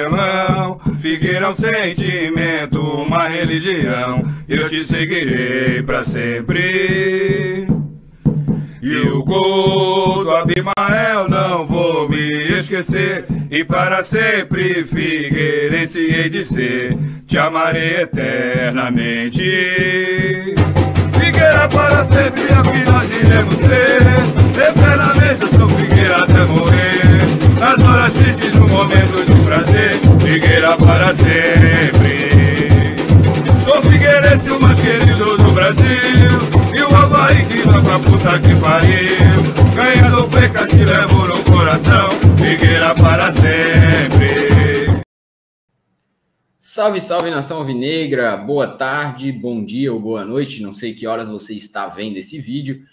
Castelão. Figueira é um sentimento, uma religião, eu te seguirei pra sempre. E o gol do Abimael não vou me esquecer, e para sempre figueirense hei de ser, te amarei eternamente. Figueira para sempre é o que nós iremos ser, eternamente eu sou Figueira até morrer, nas horas tristes, no momento de prazer, Figueira para sempre. Sou figueirense, o mais querido do Brasil, e o Avaí que vai pra puta que pariu, ganha o peca que levo no coração, Figueira para sempre. Salve, salve, nação alvinegra, boa tarde, bom dia ou boa noite, não sei que horas você está vendo esse vídeo,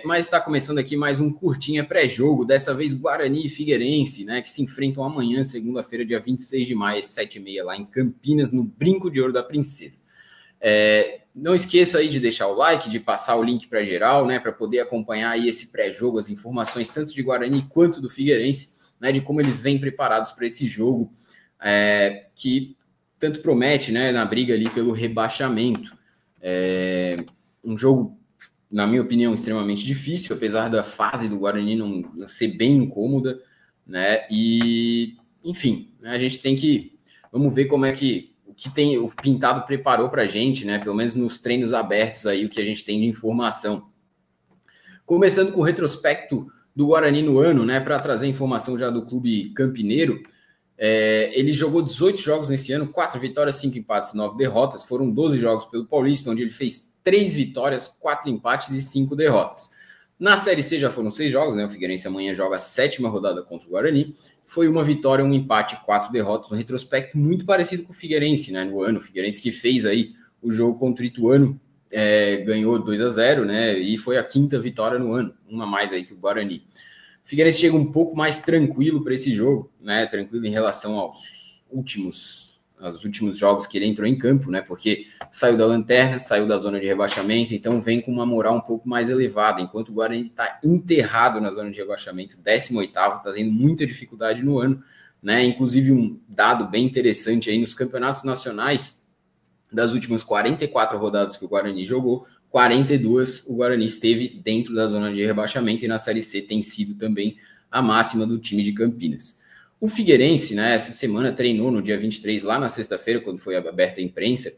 mas está começando aqui mais um curtinha pré-jogo, dessa vez Guarani e Figueirense, né, que se enfrentam amanhã, segunda-feira, dia 26 de maio, às 7h30, lá em Campinas, no Brinco de Ouro da Princesa. Não esqueça aí de deixar o like, de passar o link para geral, né, para poder acompanhar aí esse pré-jogo, as informações tanto de Guarani quanto do Figueirense, né, de como eles vêm preparados para esse jogo, que tanto promete, né, na briga ali pelo rebaixamento. Um jogo, na minha opinião, extremamente difícil, apesar da fase do Guarani não ser bem incômoda, né, e, enfim, né, a gente tem que, vamos ver como é que o Pintado preparou para a gente, né? Pelo menos nos treinos abertos aí, o que a gente tem de informação. Começando com o retrospecto do Guarani no ano, né? Para trazer informação já do clube campineiro. Ele jogou 18 jogos nesse ano, 4 vitórias, 5 empates, 9 derrotas. Foram 12 jogos pelo Paulista, onde ele fez 3 vitórias, 4 empates e 5 derrotas. Na Série C já foram 6 jogos, né? O Figueirense amanhã joga a 7ª rodada contra o Guarani. Foi uma vitória, um empate, 4 derrotas, um retrospecto muito parecido com o Figueirense, né, no ano. O Figueirense que fez aí o jogo contra o Ituano, ganhou 2-0, né, e foi a 5ª vitória no ano, uma mais aí que o Guarani. O Figueirense chega um pouco mais tranquilo para esse jogo, né, tranquilo em relação aos últimos jogos que ele entrou em campo, né, porque saiu da lanterna, saiu da zona de rebaixamento, então vem com uma moral um pouco mais elevada, enquanto o Guarani está enterrado na zona de rebaixamento, 18º, está tendo muita dificuldade no ano, né, inclusive um dado bem interessante aí nos campeonatos nacionais, das últimas 44 rodadas que o Guarani jogou, 42 o Guarani esteve dentro da zona de rebaixamento, e na Série C tem sido também a máxima do time de Campinas. O Figueirense, né, essa semana treinou no dia 23, lá na sexta-feira, quando foi aberta a imprensa,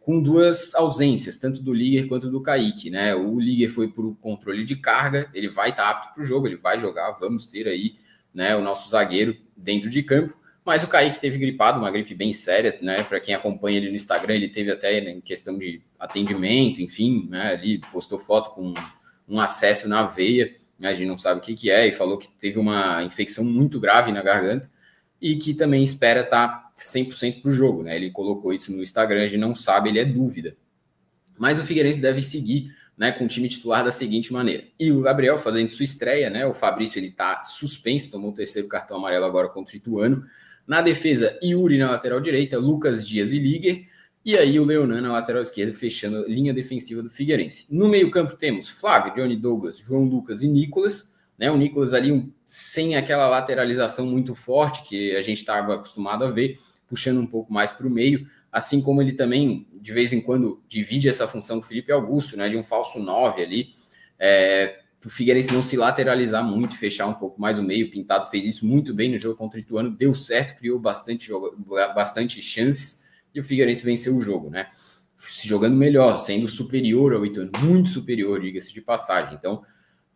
com 2 ausências, tanto do Liger quanto do Kaique, né? O Liger foi por controle de carga, ele vai estar apto para o jogo, ele vai jogar, vamos ter aí, né, o nosso zagueiro dentro de campo, mas o Kaique teve gripado, uma gripe bem séria, né? Para quem acompanha ele no Instagram, ele teve até, né, em questão de atendimento, enfim, né, ali postou foto com um acesso na veia, a gente não sabe o que é, e falou que teve uma infecção muito grave na garganta e que também espera estar 100% para o jogo, né? Ele colocou isso no Instagram, a gente não sabe, ele é dúvida. Mas o Figueirense deve seguir, né, com o time titular da seguinte maneira. E o Gabriel fazendo sua estreia, né? O Fabrício, ele está suspenso, tomou o 3º cartão amarelo agora contra o Ituano. Na defesa, Yuri na lateral direita, Lucas Dias e Liger. E aí o Leonan na lateral esquerda, fechando a linha defensiva do Figueirense. No meio-campo temos Flávio, Johnny Douglas, João Lucas e Nicolas. Né? O Nicolas ali sem aquela lateralização muito forte que a gente estava acostumado a ver, puxando um pouco mais para o meio. Assim como ele também, de vez em quando, divide essa função com o Felipe Augusto, né? De um falso 9 ali. O Figueirense não se lateralizar muito, fechar um pouco mais o meio. O Pintado fez isso muito bem no jogo contra o Ituano, deu certo, criou bastante chances. E o Figueirense venceu o jogo, né? Se jogando melhor, sendo superior ao Ituano, muito superior, diga-se de passagem. Então,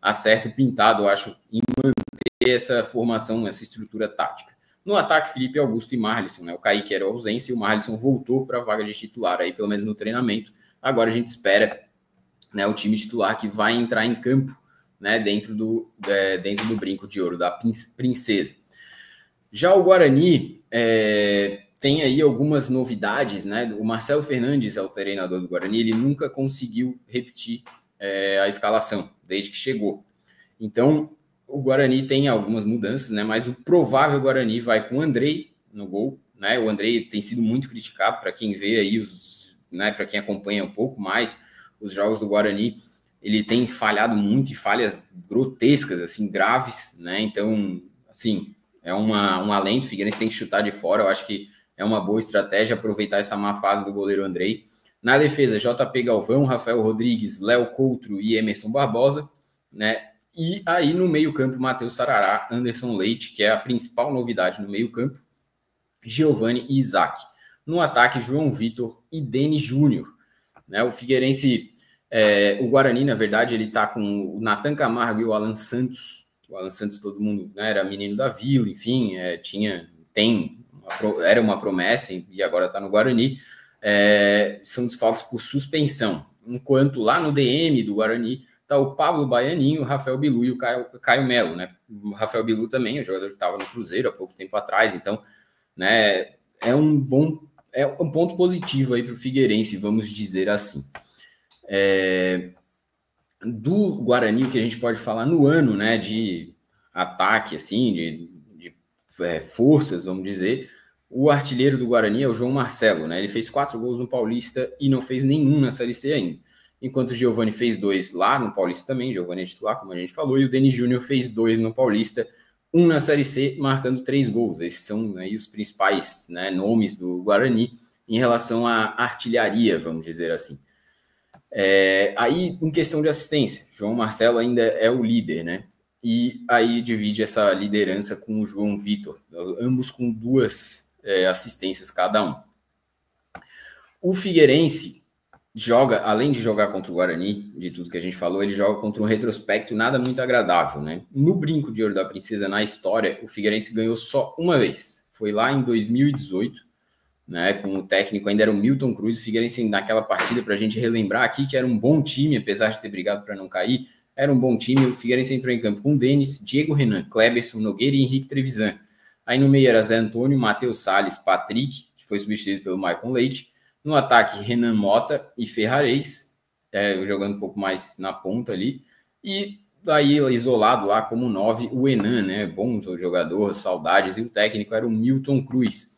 acerta o Pintado, eu acho, em manter essa formação, essa estrutura tática. No ataque, Felipe Augusto e Marlisson, né? O Kaique era a ausência e o Marlisson voltou para a vaga de titular, aí, pelo menos no treinamento. Agora a gente espera, né, o time titular que vai entrar em campo, né, dentro do Brinco de Ouro da Princesa. Já o Guarani tem aí algumas novidades, né? O Marcelo Fernandes é o treinador do Guarani, ele nunca conseguiu repetir a escalação desde que chegou. Então, o Guarani tem algumas mudanças, né? Mas o provável Guarani vai com o Andrei no gol, né? O Andrei tem sido muito criticado, para quem vê aí, né, para quem acompanha um pouco mais os jogos do Guarani, ele tem falhado muito, e falhas grotescas, assim, graves, né? Então, assim, é um alento. O Figueirense tem que chutar de fora. Eu acho que é uma boa estratégia aproveitar essa má fase do goleiro Andrei. Na defesa, JP Galvão, Rafael Rodrigues, Léo Coutro e Emerson Barbosa, né? E aí no meio-campo, Matheus Sarará, Anderson Leite, que é a principal novidade no meio-campo, Giovani e Isaac. No ataque, João Vitor e Denis Júnior. Né? O Figueirense, o Guarani, na verdade, ele tá com o Nathan Camargo e o Alan Santos. O Alan Santos, todo mundo, né, era menino da Vila, enfim, era uma promessa e agora está no Guarani. São desfalques por suspensão. Enquanto lá no DM do Guarani tá o Pablo Baianinho, o Rafael Bilu e o Caio Melo, né? O Rafael Bilu também, o jogador que estava no Cruzeiro há pouco tempo atrás, então, né, é um ponto positivo aí para o Figueirense, vamos dizer assim. Do Guarani, o que a gente pode falar no ano, né, de ataque, assim, de forças, vamos dizer, o artilheiro do Guarani é o João Marcelo, né? Ele fez 4 gols no Paulista e não fez nenhum na Série C ainda. Enquanto o Giovani fez 2 lá no Paulista também, Giovani é titular, como a gente falou, e o Denis Júnior fez 2 no Paulista, 1 na Série C, marcando 3 gols. Esses são aí os principais, né, nomes do Guarani em relação à artilharia, vamos dizer assim. Aí, em questão de assistência, João Marcelo ainda é o líder, né? E aí divide essa liderança com o João Vitor, ambos com 2 assistências cada um. O Figueirense joga, além de jogar contra o Guarani, de tudo que a gente falou, ele joga contra um retrospecto nada muito agradável, né? No Brinco de Ouro da Princesa, na história, o Figueirense ganhou só uma vez. Foi lá em 2018, né? Com o técnico ainda era o Milton Cruz. O Figueirense naquela partida, para a gente relembrar aqui, que era um bom time, apesar de ter brigado para não cair, era um bom time. O Figueirense entrou em campo com Denis, Diego Renan, Kleberson, Nogueira e Henrique Trevisan. Aí no meio era Zé Antônio, Matheus Salles, Patrick, que foi substituído pelo Maicon Leite. No ataque, Renan Mota e Ferrarez, jogando um pouco mais na ponta ali. E daí, isolado lá como 9, o Enan, né? Bom jogador, saudades. E o técnico era o Milton Cruz.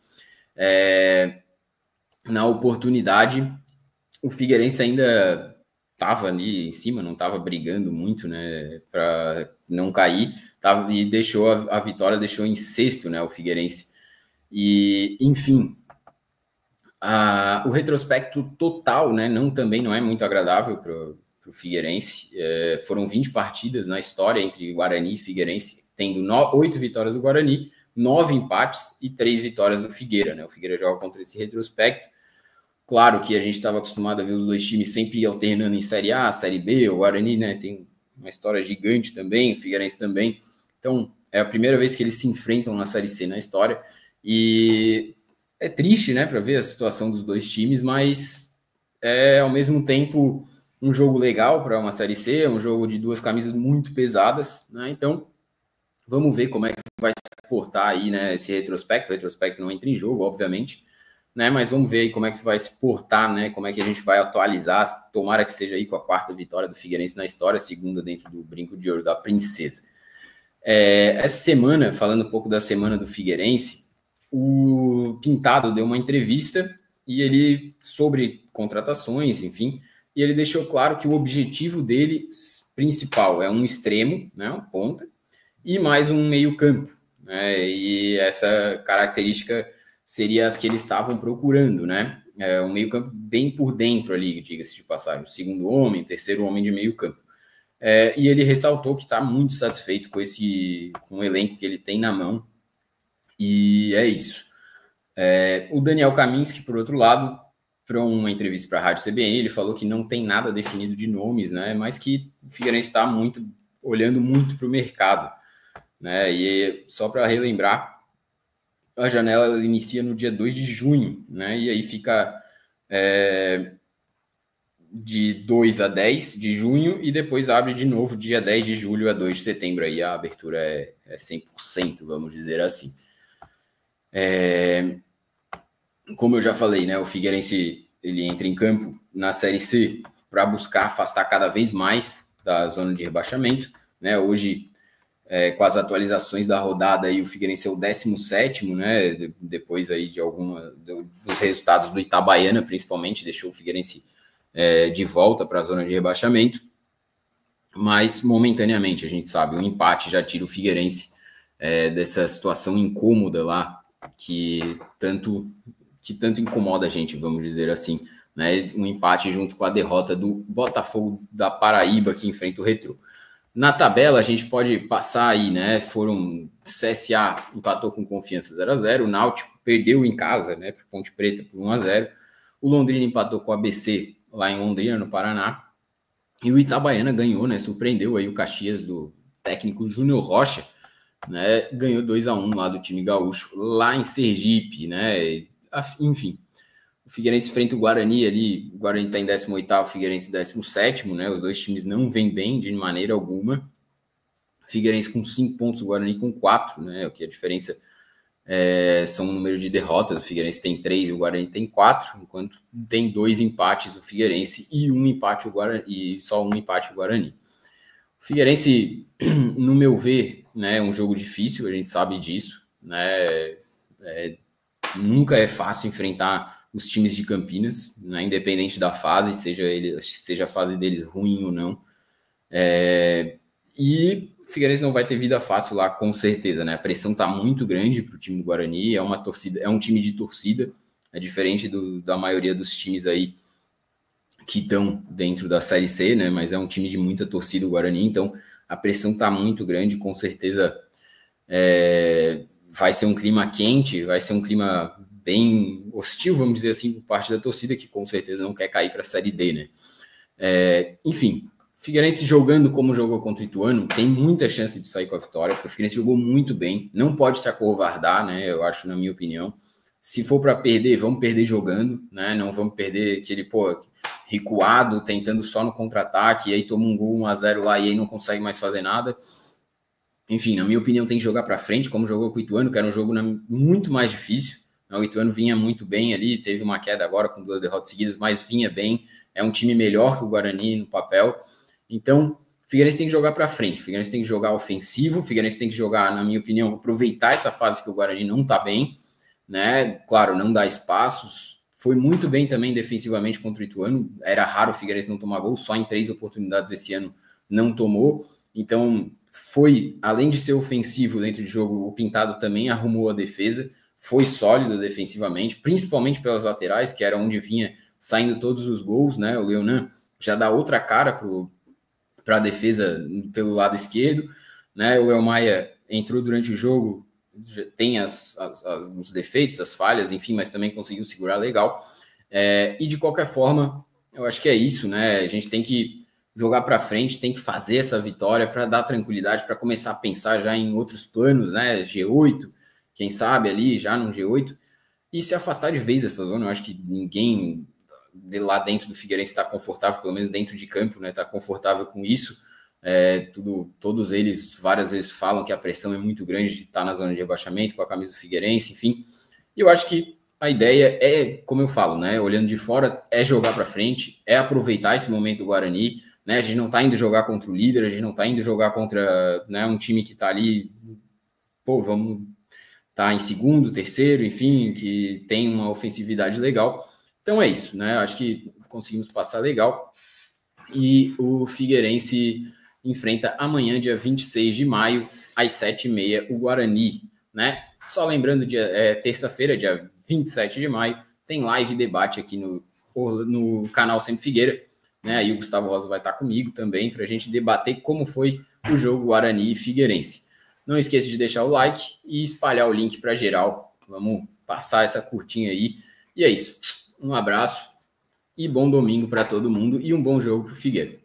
Na oportunidade, o Figueirense ainda estava ali em cima, não estava brigando muito, né? Para não cair. E deixou a vitória, deixou em 6º, né? O Figueirense. E, enfim... o retrospecto total, né, também não é muito agradável para o Figueirense. Foram 20 partidas na história entre Guarani e Figueirense, tendo 8 vitórias do Guarani, 9 empates e 3 vitórias do Figueira, né? O Figueira joga contra esse retrospecto. Claro que a gente estava acostumado a ver os 2 times sempre alternando em Série A, Série B. O Guarani, né, tem uma história gigante também, o Figueirense também. Então, é a primeira vez que eles se enfrentam na Série C na história. E... é triste, né, para ver a situação dos 2 times, mas ao mesmo tempo um jogo legal para uma Série C, um jogo de 2 camisas muito pesadas, né? Então vamos ver como é que vai se portar aí, né, esse retrospecto. O retrospecto não entra em jogo, obviamente, né? Mas vamos ver aí como é que vai se portar, né? Como é que a gente vai atualizar. Tomara que seja aí com a 4ª vitória do Figueirense na história, 2ª dentro do Brinco de Ouro da Princesa. Essa semana, falando um pouco da semana do Figueirense, o Pintado deu uma entrevista e ele, sobre contratações, enfim, e ele deixou claro que o objetivo dele principal é um extremo, né, um ponta, e mais um meio-campo, né, e essa característica seria as que eles estavam procurando, né, um meio-campo bem por dentro ali, diga-se de passagem, o 2º homem, o 3º homem de meio-campo. E ele ressaltou que está muito satisfeito com o elenco que ele tem na mão. E é isso. O Daniel Kaminski, por outro lado, para uma entrevista para a Rádio CBN, ele falou que não tem nada definido de nomes, né, mas que o Figueirense está olhando muito para o mercado, né, e só para relembrar, a janela inicia no dia 2 de junho, né, e aí fica de 2 a 10 de junho e depois abre de novo dia 10 de julho a 2 de setembro. Aí a abertura é 100%, vamos dizer assim. Como eu já falei, né, o Figueirense ele entra em campo na Série C para buscar afastar cada vez mais da zona de rebaixamento, né? Hoje, com as atualizações da rodada, aí, o Figueirense é o 17º, né? Depois aí dos resultados do Itabaiana, principalmente, deixou o Figueirense de volta para a zona de rebaixamento, mas momentaneamente, a gente sabe, um empate já tira o Figueirense dessa situação incômoda lá, que tanto incomoda a gente, vamos dizer assim, né? Um empate junto com a derrota do Botafogo da Paraíba, que enfrenta o Retrô. Na tabela, a gente pode passar aí, né? CSA empatou com Confiança 0-0, o Náutico perdeu em casa, né? Para Ponte Preta por 1-0, o Londrina empatou com o ABC lá em Londrina, no Paraná, e o Itabaiana ganhou, né? Surpreendeu aí o Caxias do técnico Júnior Rocha, né? Ganhou 2-1 lá do time gaúcho, lá em Sergipe, né? Enfim, o Figueirense enfrenta o Guarani ali, o Guarani está em 18º, o Figueirense 17º, né? Os dois times não vêm bem de maneira alguma. O Figueirense com 5 pontos, o Guarani com 4, né? O que a diferença são o número de derrotas. O Figueirense tem 3 e o Guarani tem 4, enquanto tem 2 empates o Figueirense e um empate o Guarani, e só um empate o Guarani. O Figueirense, no meu ver, né, é um jogo difícil, a gente sabe disso, né? Nunca é fácil enfrentar os times de Campinas, né, independente da fase, seja a fase deles ruim ou não. E o Figueirense não vai ter vida fácil lá, com certeza, né? A pressão está muito grande para o time do Guarani, é um time de torcida, é diferente da maioria dos times aí que estão dentro da Série C, né? Mas é um time de muita torcida, o Guarani, então a pressão está muito grande, com certeza vai ser um clima quente, vai ser um clima bem hostil, vamos dizer assim, por parte da torcida, que com certeza não quer cair para a Série D, né? Enfim, o Figueirense jogando como jogou contra o Ituano, tem muita chance de sair com a vitória, porque o Figueirense jogou muito bem, não pode se acovardar, né? Eu acho, na minha opinião. Se for para perder, vamos perder jogando, né? Não vamos perder aquele, recuado, tentando só no contra-ataque, e aí toma um gol 1-0 lá e aí não consegue mais fazer nada. Enfim, na minha opinião, tem que jogar para frente, como jogou com o Ituano, que era um jogo muito mais difícil. O Ituano vinha muito bem ali, teve uma queda agora com 2 derrotas seguidas, mas vinha bem. É um time melhor que o Guarani no papel. Então, o Figueirense tem que jogar para frente, o Figueirense tem que jogar ofensivo, o Figueirense tem que jogar, na minha opinião, aproveitar essa fase que o Guarani não está bem, né? Claro, não dá espaços. Foi muito bem também defensivamente contra o Ituano. Era raro o Figueirense não tomar gol, só em 3 oportunidades esse ano não tomou. Então, além de ser ofensivo dentro de jogo, o Pintado também arrumou a defesa, foi sólido defensivamente, principalmente pelas laterais, que era onde vinha saindo todos os gols, né? O Leonan já dá outra cara para a defesa pelo lado esquerdo, né? O El Maia entrou durante o jogo, tem os defeitos, as falhas, enfim, mas também conseguiu segurar legal. E de qualquer forma, eu acho que é isso, né? A gente tem que jogar para frente, tem que fazer essa vitória para dar tranquilidade, para começar a pensar já em outros planos, né? G8, quem sabe ali já no G8, e se afastar de vez dessa zona. Eu acho que ninguém de lá dentro do Figueirense está confortável, pelo menos dentro de campo, né? Está confortável com isso. Todos eles várias vezes falam que a pressão é muito grande de estar na zona de rebaixamento com a camisa do Figueirense, enfim. E eu acho que a ideia é, como eu falo, né? Olhando de fora, é jogar para frente, é aproveitar esse momento do Guarani, né? A gente não está indo jogar contra o líder, a gente não está indo jogar contra, né, um time que está ali, vamos estar em segundo, terceiro, enfim, que tem uma ofensividade legal. Então é isso, né? Acho que conseguimos passar legal. E o Figueirense enfrenta amanhã, dia 26 de maio, às 7h30, o Guarani, né? Só lembrando, terça-feira, dia 27 de maio, tem live debate aqui no canal Sempre Figueira, né? Aí o Gustavo Rosa vai estar comigo também para a gente debater como foi o jogo Guarani e Figueirense. Não esqueça de deixar o like e espalhar o link para geral. Vamos passar essa curtinha aí. E é isso. Um abraço e bom domingo para todo mundo e um bom jogo para o Figueira.